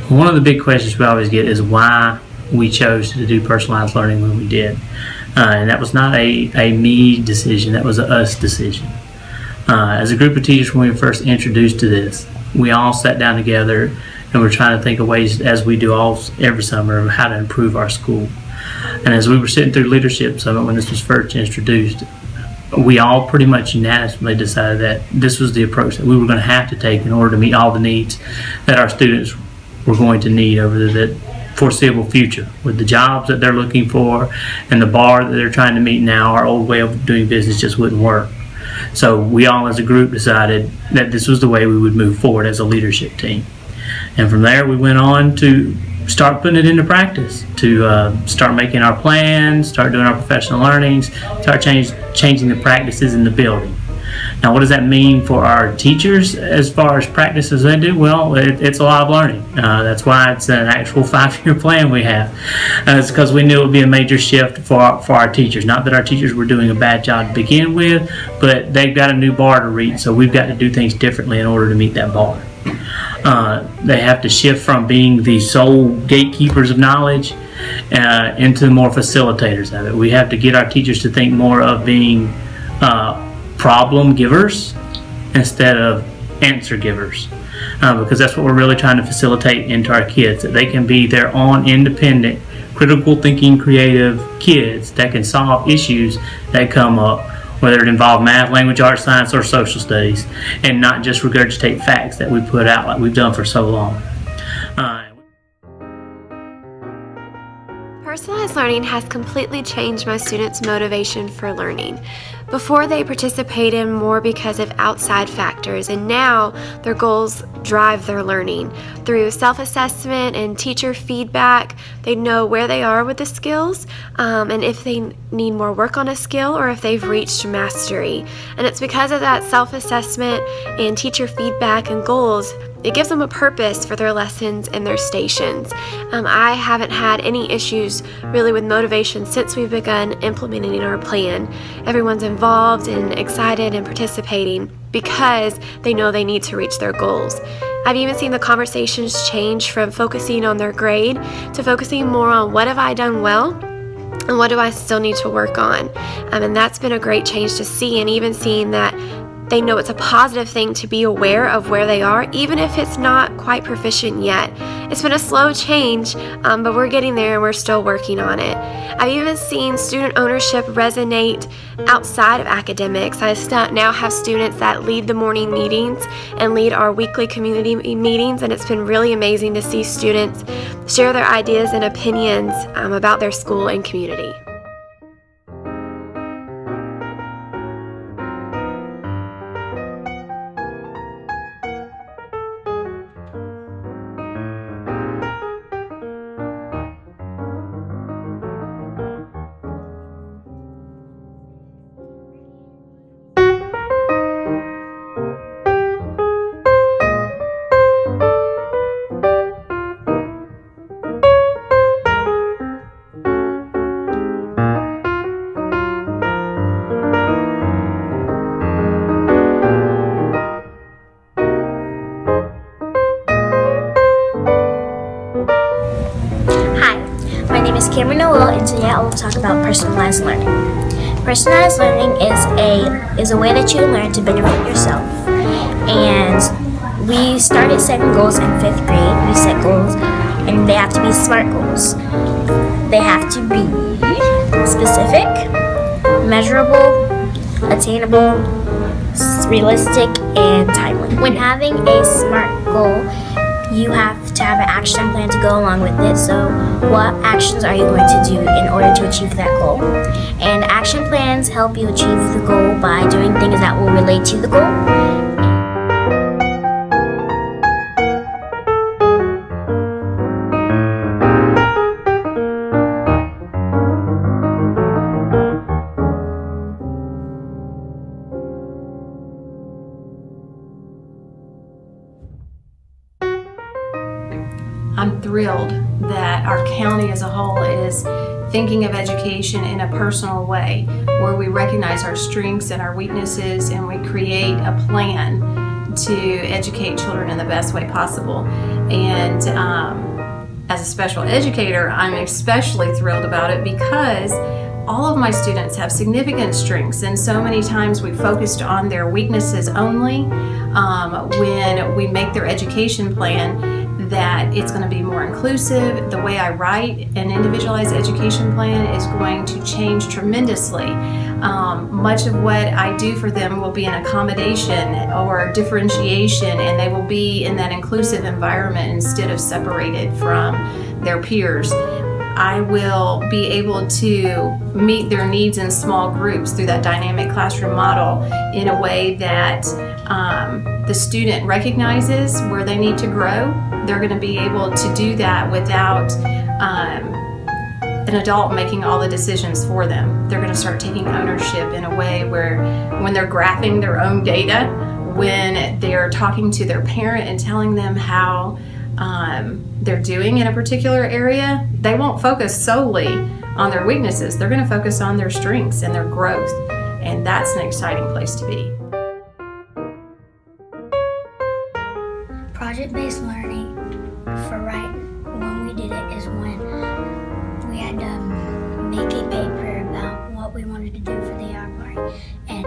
One of the big questions we always get is why we chose to do personalized learning when we did. And that was not a me decision, that was a us decision. As a group of teachers, when we were first introduced to this, we all sat down together and we're trying to think of ways, as we do every summer, of how to improve our school. And as we were sitting through Leadership Summit when this was first introduced, we all pretty much unanimously decided that this was the approach that we were going to have to take in order to meet all the needs that our students were going to need over the foreseeable future. With the jobs that they're looking for and the bar that they're trying to meet now, our old way of doing business just wouldn't work. So we all as a group decided that this was the way we would move forward as a leadership team. And from there we went on to start putting it into practice, to start making our plans, start doing our professional learnings, start changing the practices in the building. Now, what does that mean for our teachers as far as practices they do? Well, it's a lot of learning. That's why it's an actual 5-year plan we have. It's because we knew it would be a major shift for our teachers. Not that our teachers were doing a bad job to begin with, but they've got a new bar to reach, so we've got to do things differently in order to meet that bar. They have to shift from being the sole gatekeepers of knowledge into more facilitators of it. We have to get our teachers to think more of being problem givers instead of answer givers, because that's what we're really trying to facilitate into our kids, that they can be their own independent, critical thinking, creative kids that can solve issues that come up, whether it involve math, language, arts, science, or social studies, and not just regurgitate facts that we put out like we've done for so long. Personalized learning has completely changed my students' motivation for learning. Before, they participated more because of outside factors, and now their goals drive their learning. Through self-assessment and teacher feedback, they know where they are with the skills, and if they need more work on a skill or if they've reached mastery. And it's because of that self-assessment and teacher feedback and goals, it gives them a purpose for their lessons and their stations. I haven't had any issues really with motivation since we've begun implementing our plan. Everyone's involved and excited and participating because they know they need to reach their goals. I've even seen the conversations change from focusing on their grade to focusing more on what have I done well and what do I still need to work on. And that's been a great change to see, and even seeing that they know it's a positive thing to be aware of where they are, even if it's not quite proficient yet. It's been a slow change, but we're getting there and we're still working on it. I've even seen student ownership resonate outside of academics. I now have students that lead the morning meetings and lead our weekly community meetings, and it's been really amazing to see students share their ideas and opinions about their school and community. And today I will talk about personalized learning. Personalized learning is a way that you learn to benefit yourself. And we started setting goals in 5th grade. We set goals, and they have to be SMART goals. They have to be specific, measurable, attainable, realistic, and timely. When having a SMART goal, you have to have an action plan to go along with it. So what actions are you going to do in order to achieve that goal? And action plans help you achieve the goal by doing things that will relate to the goal. I'm thrilled that our county as a whole is thinking of education in a personal way, where we recognize our strengths and our weaknesses, and we create a plan to educate children in the best way possible. And as a special educator, I'm especially thrilled about it because all of my students have significant strengths, and so many times we focused on their weaknesses only. When we make their education plan, that it's going to be more inclusive. The way I write an individualized education plan is going to change tremendously. Much of what I do for them will be an accommodation or differentiation, and they will be in that inclusive environment instead of separated from their peers. I will be able to meet their needs in small groups through that dynamic classroom model in a way that the student recognizes where they need to grow. They're going to be able to do that without an adult making all the decisions for them. They're going to start taking ownership in a way where when they're graphing their own data, when they're talking to their parent and telling them how they're doing in a particular area, they won't focus solely on their weaknesses. They're going to focus on their strengths and their growth, and that's an exciting place to be. Project-based learning for when we did it is when we had to make a paper about what we wanted to do for the art party. And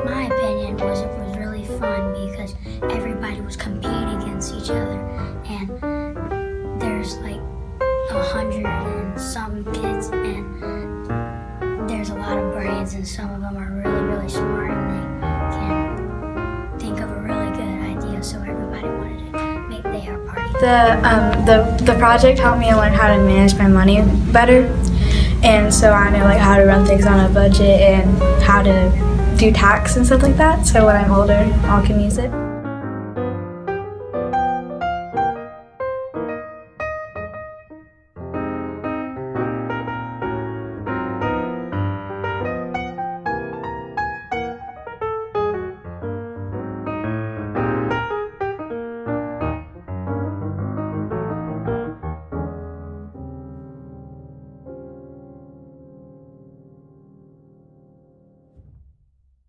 my opinion was it was really fun because everybody was competing against each other, and there's like 100 and some kids, and there's a lot of brains, and some of them are really smart, and they can think of a really good idea, so everybody wanted to make the art party. The project helped me learn how to manage my money better, and so I know like how to run things on a budget and how to do tax and stuff like that, so when I'm older I can use it.